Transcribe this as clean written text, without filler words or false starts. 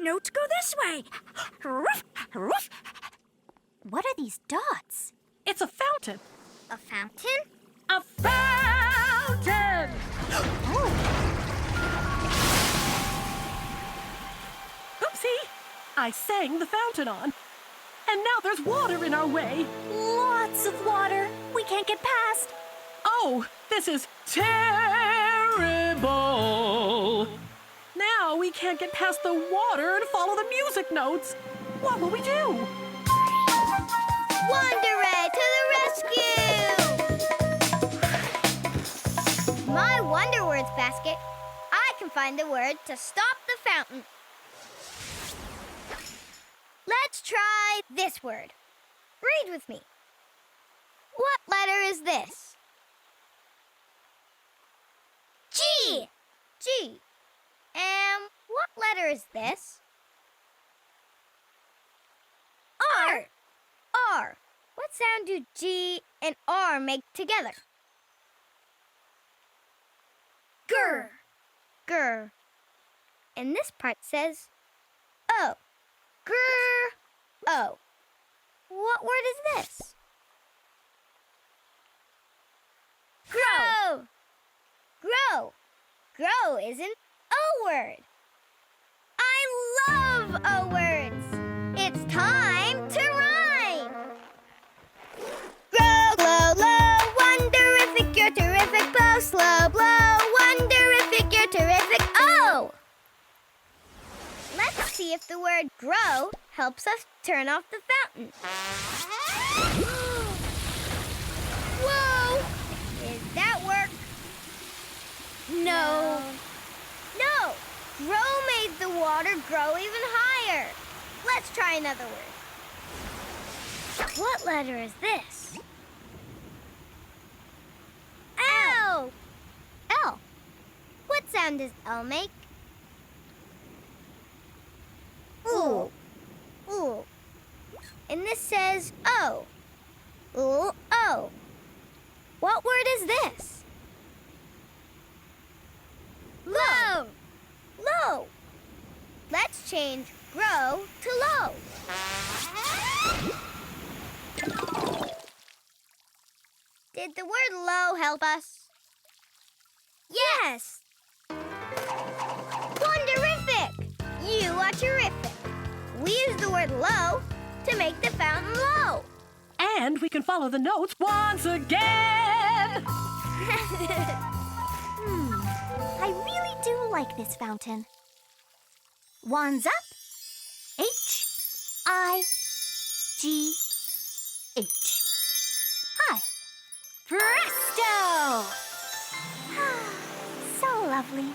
notes go this way. Roof, roof. What are these dots? It's a fountain. A fountain? A fountain! Oh, Oopsie! I sang the fountain on. And now there's water in our way. lots of water. We can't get past. Oh, this is terrible. Now we can't get past the water and follow the music notes. What will we do? Wonder-Ray to the rescue! My Wonder Words basket. I can find the word to stop the fountain. Let's try this word. Read with me. What letter is this? G! G. And what letter is this? R! R. What sound do G and R make together? Grr. Grr. And this part says O. Grr. O. What word is this? Grow. Grow. Grow is an O word. I love O words. It's time to rhyme. Grow, glow, low, wonderific, you're terrific, blow, slow, blow, wonderific, you're terrific, oh! Let's see if the word grow helps us turn off the fountain. Whoa! Did that work? No. No! Grow made the water grow even higher. Let's try another word. What letter is this? L! L. What sound does L make? Ooh. Ooh. And this says O. Ooh, O. What word is this? Low. Low. Let's change grow to low. Did the word low help us? Yes! Wonderific! You are terrific. We use the word low to make the fountain low. And we can follow the notes once again. I really do like this fountain. Wands up. H-I-G-H. Hi. Presto! So lovely.